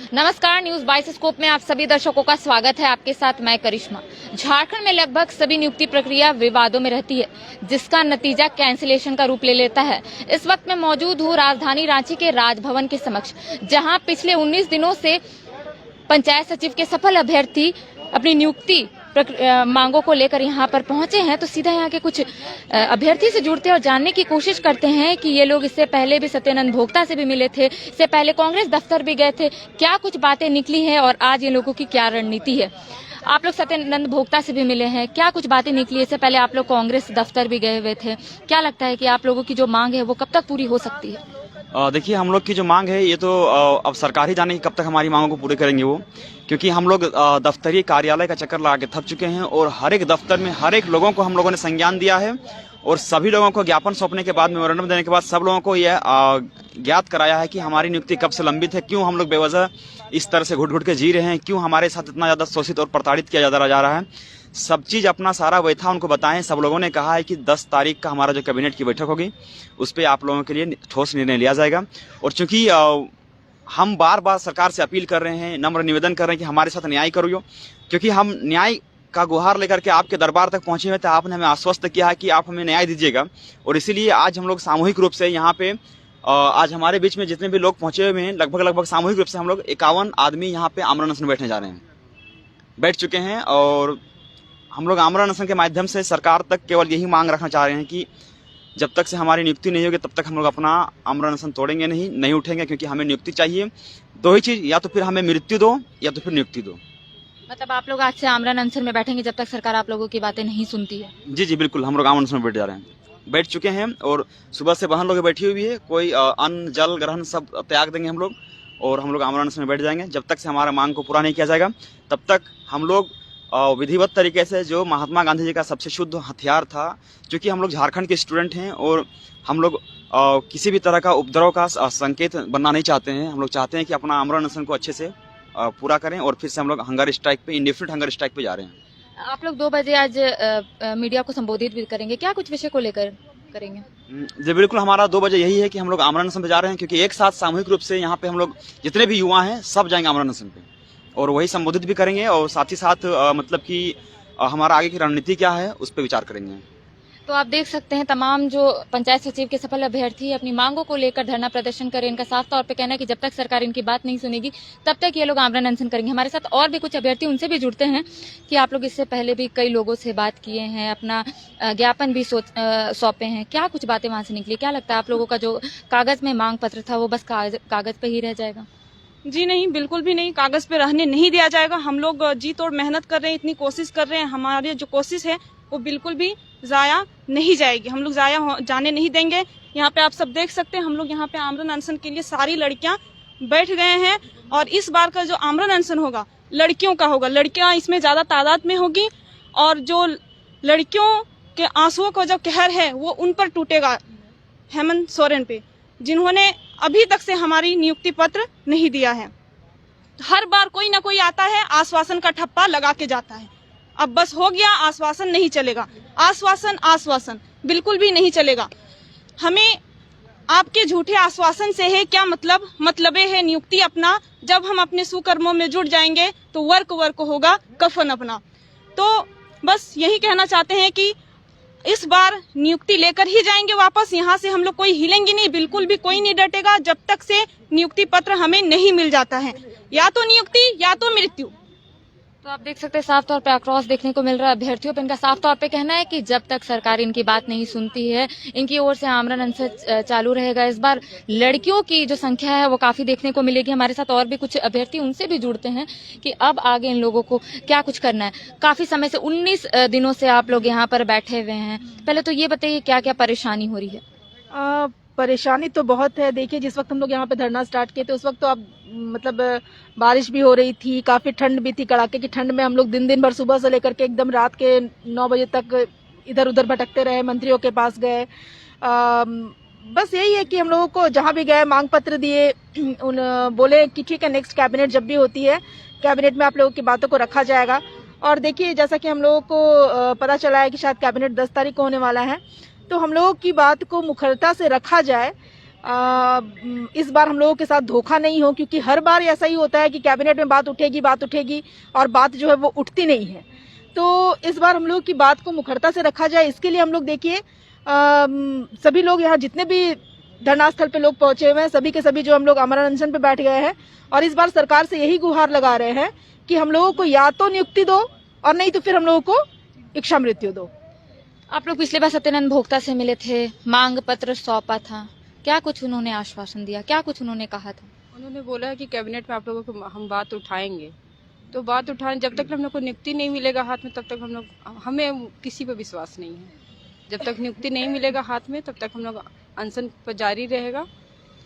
नमस्कार, news 22 scope में आप सभी दर्शकों का स्वागत है। आपके साथ मैं करिश्मा। झारखंड में लगभग सभी नियुक्ति प्रक्रिया विवादों में रहती है, जिसका नतीजा कैंसिलेशन का रूप ले लेता है। इस वक्त मैं मौजूद हूँ राजधानी रांची के राजभवन के समक्ष, जहां पिछले 19 दिनों से पंचायत सचिव के सफल अभ्यर्थी अपनी नियुक्ति मांगों को लेकर यहां पर पहुंचे हैं। तो सीधा यहां के कुछ अभ्यर्थी से जुड़ते हैं और जानने की कोशिश करते हैं कि ये लोग इससे पहले भी सत्यानंद भोक्ता से भी मिले थे, इससे पहले कांग्रेस दफ्तर भी गए थे, क्या कुछ बातें निकली हैं और आज ये लोगों की क्या रणनीति है। आप लोग सत्यानंद भोक्ता से भी मिले हैं, क्या कुछ बातें निकली? इससे पहले आप लोग कांग्रेस दफ्तर भी गए हुए थे, क्या लगता है कि आप लोगों की जो मांग है वो कब तक पूरी हो सकती है? देखिए, हम लोग की जो मांग है ये तो अब सरकार ही जाने की कब तक हमारी मांगों को पूरे करेंगे वो, क्योंकि हम लोग दफ्तरी कार्यालय का चक्कर लगा के थक चुके हैं और हर एक दफ्तर में हर एक लोगों को हम लोगों ने संज्ञान दिया है और सभी लोगों को ज्ञापन सौंपने के बाद, मेमोरेंडम देने के बाद सब लोगों को यह ज्ञात कराया है कि हमारी नियुक्ति कब से लंबित है, क्यों हम लोग बेवजह इस तरह से घुट घुट के जी रहे हैं, क्यों हमारे साथ इतना ज्यादा शोषित और प्रताड़ित किया जा रहा है। सब चीज अपना सारा व्यथा उनको बताएं। सब लोगों ने कहा है कि 10 तारीख का हमारा जो कैबिनेट की बैठक होगी उस पर आप लोगों के लिए ठोस निर्णय लिया जाएगा। और चूंकि हम बार बार सरकार से अपील कर रहे हैं, नम्र निवेदन कर रहे हैं कि हमारे साथ न्याय करो, क्योंकि हम न्याय का गुहार लेकर के आपके दरबार तक पहुंचे हुए थे। आपने हमें आश्वस्त किया है कि आप हमें न्याय दीजिएगा और इसीलिए आज हम लोग सामूहिक रूप से यहाँ पे आज हमारे बीच में जितने भी लोग पहुंचे हुए हैं, लगभग सामूहिक रूप से हम लोग 51 आदमी यहाँ पे आमरण अनशन बैठने जा रहे हैं, बैठ चुके हैं। और हम लोग आमरण अनशन के माध्यम से सरकार तक केवल यही मांग रखना चाह रहे हैं कि जब तक से हमारी नियुक्ति नहीं होगी तब तक हम लोग अपना आमरण अनशन तोड़ेंगे नहीं उठेंगे, क्योंकि हमें नियुक्ति चाहिए। दो ही चीज, या तो फिर हमें मृत्यु दो या तो फिर नियुक्ति दो। मतलब आप लोग आज से आमरण अनशन में बैठेंगे जब तक सरकार आप लोगों की बातें नहीं सुनती है? जी बिल्कुल, हम लोग आमरण अनशन में बैठ जा रहे हैं, बैठ चुके हैं और सुबह से बहन लोग बैठी हुई है। कोई अन्न जल ग्रहण सब त्याग देंगे हम लोग और हम लोग आमरण अनशन में बैठ जाएंगे। जब तक से हमारा मांग को पूरा नहीं किया जाएगा तब तक हम लोग विधिवत तरीके से, जो महात्मा गांधी जी का सबसे शुद्ध हथियार था, क्योंकि हम लोग झारखंड के स्टूडेंट हैं और हम लोग किसी भी तरह का उपद्रव का संकेत बनना नहीं चाहते हैं। हम लोग चाहते हैं कि अपना आमरण अनशन को अच्छे से पूरा करें और फिर से हम लोग हंगर स्ट्राइक पे, इंडेफिनिट हंगर स्ट्राइक पे जा रहे हैं। आप लोग 2 बजे आज मीडिया को संबोधित भी करेंगे, क्या कुछ विषय को लेकर करेंगे? जी बिल्कुल, हमारा 2 बजे यही है कि हम लोग आमरण अनशन पे जा रहे हैं, क्योंकि एक साथ सामूहिक रूप से यहाँ पे हम लोग जितने भी युवा हैं सब जाएंगे आमरण अनशन पे और वही संबोधित भी करेंगे और साथ ही साथ मतलब कि हमारा आगे की रणनीति क्या है उस पर विचार करेंगे। तो आप देख सकते हैं तमाम जो पंचायत सचिव के सफल अभ्यर्थी अपनी मांगों को लेकर धरना प्रदर्शन करें। इनका साफ तौर पे कहना है कि जब तक सरकार इनकी बात नहीं सुनेगी तब तक ये लोग आमरण अनशन करेंगे। हमारे साथ और भी कुछ अभ्यर्थी, उनसे भी जुड़ते हैं कि आप लोग इससे पहले भी कई लोगों से बात किए हैं, अपना ज्ञापन भी सौंपे हैं, क्या कुछ बातें वहां से निकली? क्या लगता है आप लोगों का जो कागज में मांग पत्र था वो बस कागज पे ही रह जाएगा? जी नहीं, बिल्कुल भी नहीं, कागज पे रहने नहीं दिया जाएगा। हम लोग जी तोड़ मेहनत कर रहे हैं, इतनी कोशिश कर रहे हैं, हमारी जो कोशिश है वो बिल्कुल भी जाया नहीं जाएगी। हम लोग जाया जाने नहीं देंगे। यहाँ पे आप सब देख सकते हैं, हम लोग यहाँ पे आमरण अनशन के लिए सारी लड़कियां बैठ गए हैं और इस बार का जो आमरण अनशन होगा लड़कियों का होगा। लड़कियां इसमें ज्यादा तादाद में होगी और जो लड़कियों के आंसुओं का जो कहर है वो उन पर टूटेगा, हेमंत सोरेन पे, जिन्होंने अभी तक से हमारी नियुक्ति पत्र नहीं दिया है। हर बार कोई ना कोई आता है, आश्वासन का ठप्पा लगा के जाता है। अब बस हो गया, आश्वासन नहीं चलेगा, आश्वासन बिल्कुल भी नहीं चलेगा। हमें आपके झूठे आश्वासन से है क्या मतलब है नियुक्ति अपना। जब हम अपने सुकर्मों में जुट जाएंगे तो वर्क होगा कफन अपना। तो बस यही कहना चाहते हैं कि इस बार नियुक्ति लेकर ही जाएंगे वापस। यहाँ से हम लोग कोई हिलेंगे नहीं, बिल्कुल भी कोई नहीं डटेगा जब तक से नियुक्ति पत्र हमें नहीं मिल जाता है। या तो नियुक्ति या तो मृत्यु। तो आप देख सकते हैं साफ तौर पे आक्रोश देखने को मिल रहा है अभ्यर्थियों पे। इनका साफ तौर पे कहना है कि जब तक सरकार इनकी बात नहीं सुनती है इनकी ओर से आमरण अनशन चालू रहेगा। इस बार लड़कियों की जो संख्या है वो काफी देखने को मिलेगी। हमारे साथ और भी कुछ अभ्यर्थी, उनसे भी जुड़ते हैं कि अब आगे इन लोगों को क्या कुछ करना है। काफी समय से 19 दिनों से आप लोग यहाँ पर बैठे हुए हैं, पहले तो ये बताइए क्या क्या परेशानी हो रही है? परेशानी तो बहुत है। देखिए, जिस वक्त हम लोग यहाँ पे धरना स्टार्ट किए थे उस वक्त तो अब मतलब बारिश भी हो रही थी, काफी ठंड भी थी, कड़ाके की ठंड में हम लोग दिन भर सुबह से लेकर के एकदम रात के 9 बजे तक इधर उधर भटकते रहे, मंत्रियों के पास गए। बस यही है कि हम लोगों को जहाँ भी गए मांग पत्र दिए, बोले कि ठीक है नेक्स्ट कैबिनेट जब भी होती है कैबिनेट में आप लोगों की बातों को रखा जाएगा। और देखिए, जैसा कि हम लोगों को पता चला है कि शायद कैबिनेट 10 तारीख को होने वाला है, तो हम लोगों की बात को मुखरता से रखा जाए इस बार हम लोगों के साथ धोखा नहीं हो, क्योंकि हर बार ऐसा ही होता है कि कैबिनेट में बात उठेगी और बात जो है वो उठती नहीं है। तो इस बार हम लोग की बात को मुखरता से रखा जाए, इसके लिए हम लोग देखिए सभी लोग यहाँ जितने भी धरना स्थल पे लोग पहुंचे हुए हैं, सभी के सभी जो हम लोग आमरण अनशन पे बैठ गए हैं और इस बार सरकार से यही गुहार लगा रहे हैं कि हम लोगों को या तो नियुक्ति दो और नहीं तो फिर हम लोगों को इच्छा मृत्यु दो। आप लोग पिछले बार सत्यानंद भोक्ता से मिले थे, मांग पत्र सौंपा था, क्या कुछ उन्होंने आश्वासन दिया, क्या कुछ उन्होंने कहा था? उन्होंने बोला है कि कैबिनेट में आप लोगों को हम बात उठाएंगे। तो बात उठाएं, जब तक हम लोग को नियुक्ति नहीं मिलेगा हाथ में तब तक हमें किसी पे विश्वास नहीं है। जब तक नियुक्ति नहीं मिलेगा हाथ में तब तक हम लोग अनशन पर जारी रहेगा,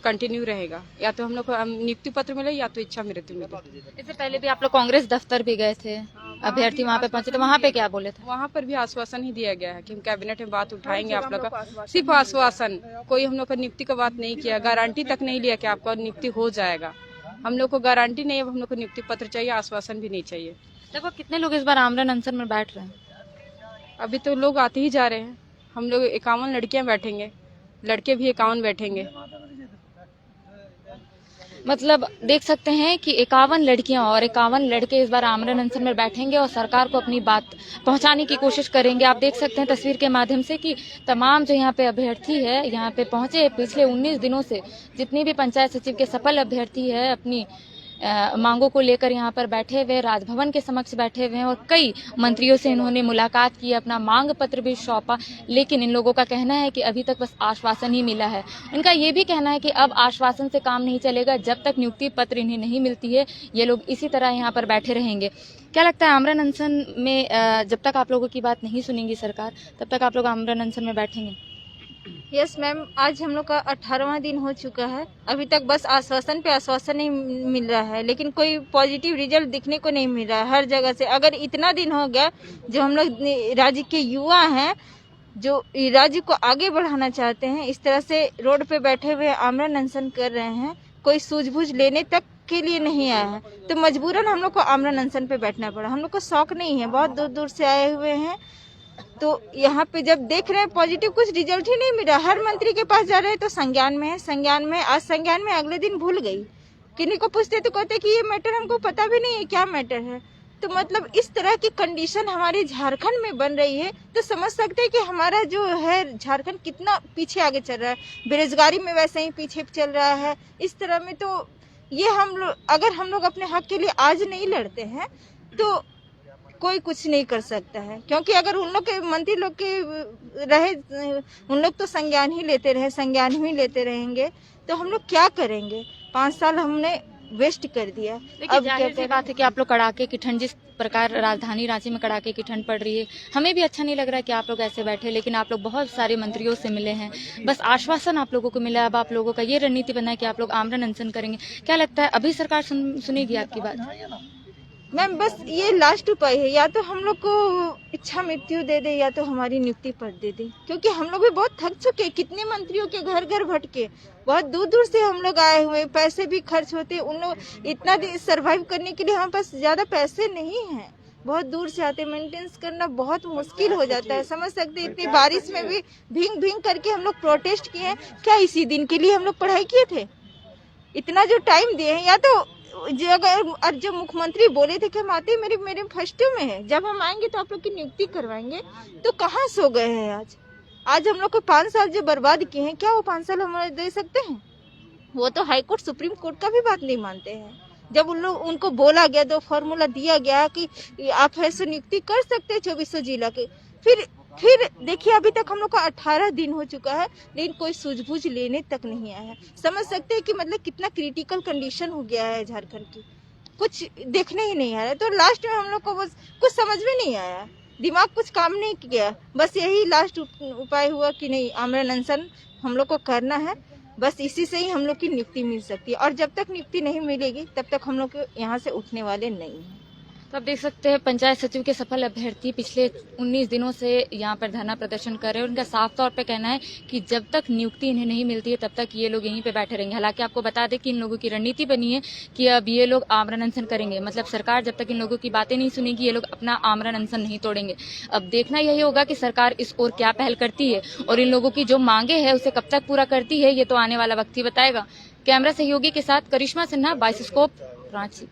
कंटिन्यू रहेगा। या तो हम लोग को नियुक्ति पत्र मिले या तो इच्छा मृत्यु मिले। इससे पहले भी आप लोग कांग्रेस दफ्तर भी गए थे, अभ्यर्थी वहाँ पे पहुंचे थे, वहाँ पे क्या बोले थे? वहाँ पर भी आश्वासन ही दिया गया है कि हम कैबिनेट में बात उठाएंगे आप लोग का, सिर्फ आश्वासन, कोई हम लोग का नियुक्ति का बात नहीं किया, गारंटी तक नहीं लिया कि आपका नियुक्ति हो जाएगा। हम लोग को गारंटी नहीं है, हम लोग को नियुक्ति पत्र चाहिए, आश्वासन भी नहीं चाहिए। देखो कितने लोग इस बार आमरण अनशन में बैठ रहे हैं? अभी तो लोग आते ही जा रहे हैं। हम लोग 51 लड़कियां बैठेंगे, लड़के भी 51 बैठेंगे। मतलब देख सकते हैं कि 51 लड़कियां और 51 लड़के इस बार आमरण अनशन में बैठेंगे और सरकार को अपनी बात पहुंचाने की कोशिश करेंगे। आप देख सकते हैं तस्वीर के माध्यम से कि तमाम जो यहाँ पे अभ्यर्थी है, यहाँ पे पहुंचे पिछले 19 दिनों से जितनी भी पंचायत सचिव के सफल अभ्यर्थी है अपनी मांगों को लेकर यहाँ पर बैठे हुए, राजभवन के समक्ष बैठे हुए हैं और कई मंत्रियों से इन्होंने मुलाकात की, अपना मांग पत्र भी सौंपा। लेकिन इन लोगों का कहना है कि अभी तक बस आश्वासन ही मिला है। इनका ये भी कहना है कि अब आश्वासन से काम नहीं चलेगा, जब तक नियुक्ति पत्र इन्हें नहीं मिलती है ये लोग इसी तरह यहाँ पर बैठे रहेंगे। क्या लगता है आमरण अनशन में जब तक आप लोगों की बात नहीं सुनेंगी सरकार तब तक आप लोग आमरण अनशन में बैठेंगे? यस मैम, आज हम लोग का 18वां दिन हो चुका है। अभी तक बस आश्वासन पे आश्वासन नहीं मिल रहा है, लेकिन कोई पॉजिटिव रिजल्ट दिखने को नहीं मिल रहा है हर जगह से। अगर इतना दिन हो गया, जो हम लोग राज्य के युवा हैं जो राज्य को आगे बढ़ाना चाहते हैं, इस तरह से रोड पे बैठे हुए आमरण अनशन कर रहे हैं, कोई सूझबूझ लेने तक के लिए नहीं आया है, तो मजबूरन हम लोग को आमरण अनशन पे बैठना पड़ा। हम लोग को शौक नहीं है, बहुत दूर दूर से आए हुए हैं, तो यहाँ पे जब देख रहे हैं पॉजिटिव कुछ रिजल्ट ही नहीं मिला। हर मंत्री के पास जा रहे हैं तो संज्ञान में है, संज्ञान में, आज संज्ञान में, अगले दिन भूल गई। किन्हीं को पूछते तो कहते कि ये मैटर हमको पता भी नहीं है क्या मैटर है। तो मतलब इस तरह की कंडीशन हमारे झारखंड में बन रही है, तो समझ सकते हैं कि हमारा जो है झारखंड कितना पीछे आगे चल रहा है। बेरोजगारी में वैसे ही पीछे चल रहा है। इस तरह में तो ये अगर हम लोग अपने हक के लिए आज नहीं लड़ते हैं तो कोई कुछ नहीं कर सकता है, क्योंकि अगर उन लोग के मंत्री लोग के रहे, उन लोग तो संज्ञान ही लेते रहे, संज्ञान ही लेते रहेंगे, तो हम लोग क्या करेंगे? 5 साल हमने वेस्ट कर दिया। अब जाहिर सी बात है कि आप लोग कड़ाके की ठंड, जिस प्रकार राजधानी रांची में कड़ाके की ठंड पड़ रही है, हमें भी अच्छा नहीं लग रहा है कि आप लोग ऐसे बैठे, लेकिन आप लोग बहुत सारे मंत्रियों से मिले हैं, बस आश्वासन आप लोगों को मिला। अब आप लोगों का ये रणनीति बना है कि आप लोग आमरण अनशन करेंगे। क्या लगता है अभी सरकार सुनेगी आपकी बात? मैम बस ये लास्ट उपाय है, या तो हम लोग को इच्छा मृत्यु दे दे या तो हमारी नियुक्ति पत्र दे दे, क्योंकि हम लोग भी बहुत थक चुके। कितने मंत्रियों के घर घर भटके, बहुत दूर दूर से हम लोग आए हुए, पैसे भी खर्च होते, उन लोग इतना सर्वाइव करने के लिए हमारे पास ज्यादा पैसे नहीं है, बहुत दूर से आते, मेंटेनेंस करना बहुत मुश्किल हो जाता है। समझ सकते, इतनी बारिश में भी भींग भींग करके हम लोग प्रोटेस्ट किए। क्या इसी दिन के लिए हम लोग पढ़ाई किए थे? इतना जो टाइम दिए हैं, या तो जो मुख्यमंत्री बोले थे कि हम आते मेरे फर्स्ट में है, जब हम आएंगे तो आप लोग की नियुक्ति करवाएंगे, तो कहाँ सो गए हैं आज हम लोग को 5 साल जो बर्बाद किए हैं, क्या वो 5 साल हमें दे सकते हैं? वो तो हाई कोर्ट सुप्रीम कोर्ट का भी बात नहीं मानते हैं। जब उनको बोला गया, तो फॉर्मूला दिया गया कि आप ऐसे नियुक्ति कर सकते हैं 2400 जिला के, फिर देखिए अभी तक हम लोग का 18 दिन हो चुका है, लेकिन कोई सूझबूझ लेने तक नहीं आया है। समझ सकते हैं कि मतलब कितना क्रिटिकल कंडीशन हो गया है झारखंड की, कुछ देखने ही नहीं आ रहा है। तो लास्ट में हम लोग को बस कुछ समझ में नहीं आया, दिमाग कुछ काम नहीं किया, बस यही लास्ट उपाय हुआ कि नहीं, आमरण अनशन हम लोग को करना है, बस इसी से ही हम लोग की नियुक्ति मिल सकती है। और जब तक नियुक्ति नहीं मिलेगी तब तक हम लोग यहाँ से उठने वाले नहीं हैं। तो आप देख सकते हैं पंचायत सचिव के सफल अभ्यर्थी पिछले 19 दिनों से यहाँ पर धरना प्रदर्शन कर रहे हैं। उनका साफ तौर पे कहना है कि जब तक नियुक्ति इन्हें नहीं मिलती है तब तक ये लोग यहीं पे बैठे रहेंगे। हालांकि आपको बता दें कि इन लोगों की रणनीति बनी है कि अब ये लोग आमरण अनशन करेंगे, मतलब सरकार जब तक इन लोगों की बातें नहीं सुनेगी ये लोग अपना आमरण अनशन नहीं तोड़ेंगे। अब देखना यही होगा कि सरकार इस ओर क्या पहल करती है और इन लोगों की जो मांगे है उसे कब तक पूरा करती है, ये तो आने वाला वक्त ही बताएगा। कैमरा सहयोगी के साथ करिश्मा सिन्हा, बाइस्कोप, रांची।